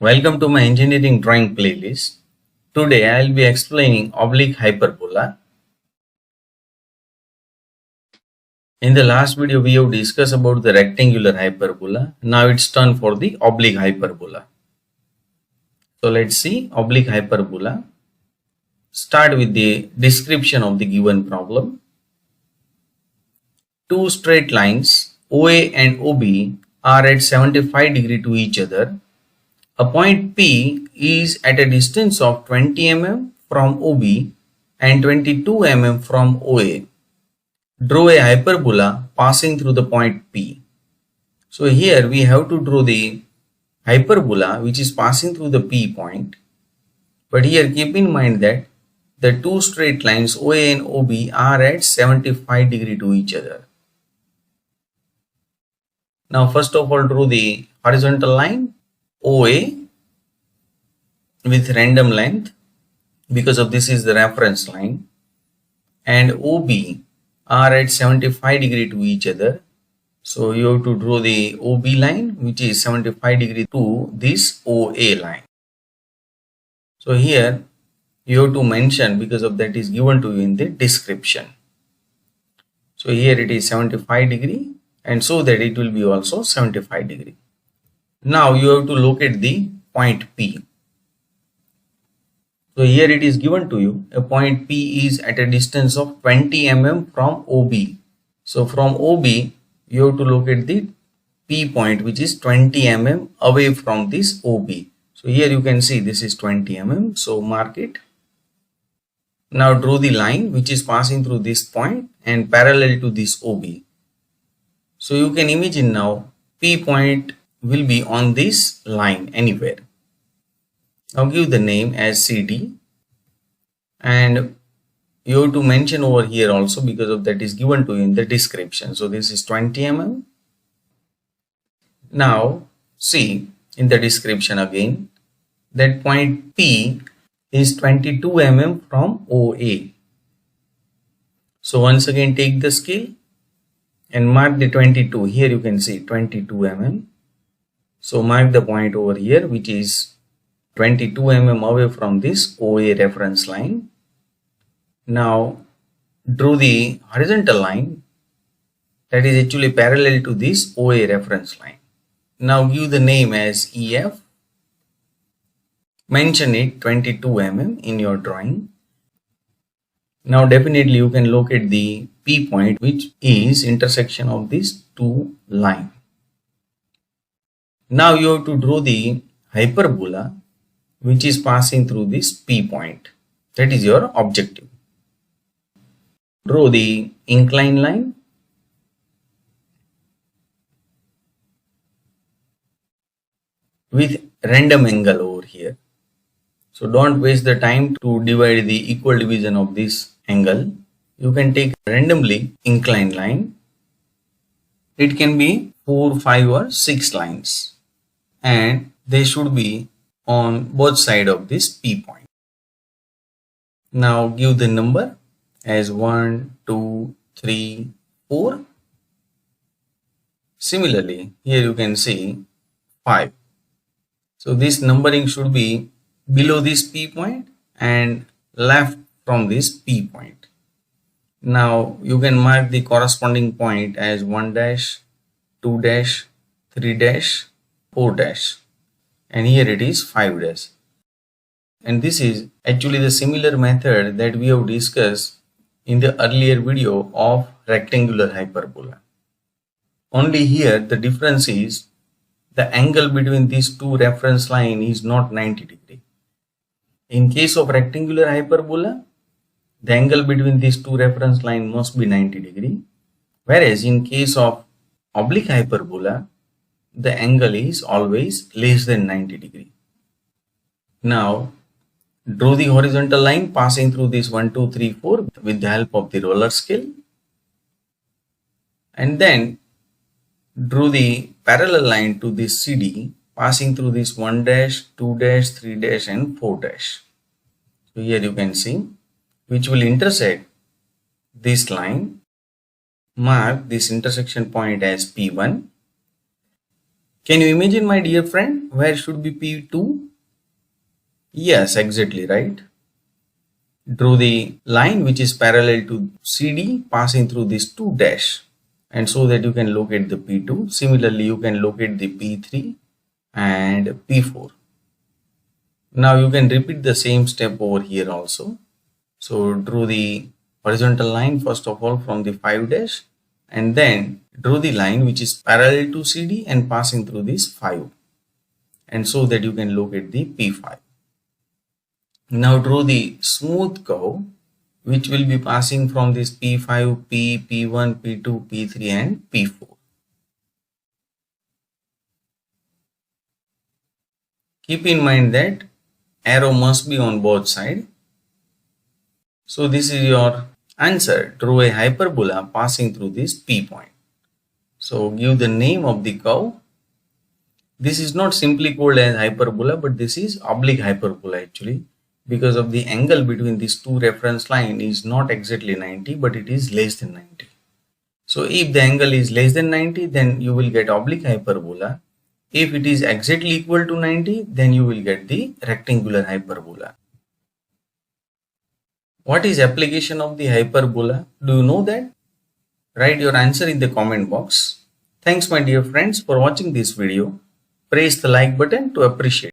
Welcome to my engineering drawing playlist. Today I will be explaining oblique hyperbola. In the last video we have discussed about the rectangular hyperbola. Now it's turn for the oblique hyperbola. So let's see oblique hyperbola. Start with the description of the given problem. Two straight lines OA and OB are at 75 degrees to each other. A point P is at a distance of 20 mm from OB and 22 mm from OA. Draw a hyperbola passing through the point P. So here we have to draw the hyperbola which is passing through the P point. But here keep in mind that the two straight lines OA and OB are at 75 degrees to each other. Now first of all draw the horizontal line OA with random length, because of this is the reference line, and OB are at 75 degrees to each other. So you have to draw the OB line which is 75 degrees to this OA line. So here you have to mention, because of that is given to you in the description. So here it is 75 degrees, and so that it will be also 75 degrees. Now you have to locate the point P. So here it is given to you, a point P is at a distance of 20 mm from OB. So from OB you have to locate the P point which is 20 mm away from this OB. So here you can see this is 20 mm, so mark it. Now draw the line which is passing through this point and parallel to this OB. So you can imagine now P point will be on this line anywhere. Now give the name as CD, and you have to mention over here also, because of that is given to you in the description. So this is 20 mm. Now see in the description again that point P is 22 mm from OA. So once again take the scale and mark the 22. Here you can see 22 mm. So mark the point over here which is 22 mm away from this OA reference line. Now draw the horizontal line that is actually parallel to this OA reference line. Now give the name as EF. Mention it 22 mm in your drawing. Now definitely you can locate the P point which is intersection of these two lines. Now you have to draw the hyperbola which is passing through this P point. That is your objective. Draw the inclined line. With random angle over here. So don't waste the time to divide the equal division of this angle. You can take randomly inclined line. It can be 4, 5 or 6 lines. And they should be on both sides of this P point. Now give the number as 1, 2, 3, 4. Similarly, here you can see 5. So this numbering should be below this P point and left from this P point. Now you can mark the corresponding point as 1 dash, 2 dash, 3 dash, 4 dash, and here it is 5 dash. And this is actually the similar method that we have discussed in the earlier video of rectangular hyperbola. Only here the difference is the angle between these two reference lines is not 90 degrees. In case of rectangular hyperbola, the angle between these two reference lines must be 90 degrees, whereas in case of oblique hyperbola, the angle is always less than 90 degrees. Now draw the horizontal line passing through this 1, 2, 3, 4 with the help of the roller scale, and then draw the parallel line to this CD passing through this 1 dash, 2 dash, 3 dash and 4 dash. So here you can see which will intersect this line. Mark this intersection point as P1. Can you imagine, my dear friend, where should be P2? Yes, exactly right. Draw the line which is parallel to CD passing through these two dash, and so that you can locate the P2. Similarly, you can locate the P3 and P4. Now you can repeat the same step over here also. So draw the horizontal line first of all from the 5 dash, and then draw the line which is parallel to CD and passing through this 5, and so that you can locate the P5. Now draw the smooth curve which will be passing from this P5, P1, P2, P3 and P4. Keep in mind that arrow must be on both sides. So this is your answer. Draw a hyperbola passing through this P point. So give the name of the curve. This is not simply called as hyperbola, but this is oblique hyperbola actually, because of the angle between these two reference line is not exactly 90, but it is less than 90. So if the angle is less than 90, then you will get oblique hyperbola. If it is exactly equal to 90, then you will get the rectangular hyperbola. What is application of the hyperbola? Do you know that? Write your answer in the comment box. Thanks my dear friends for watching this video. Press the like button to appreciate.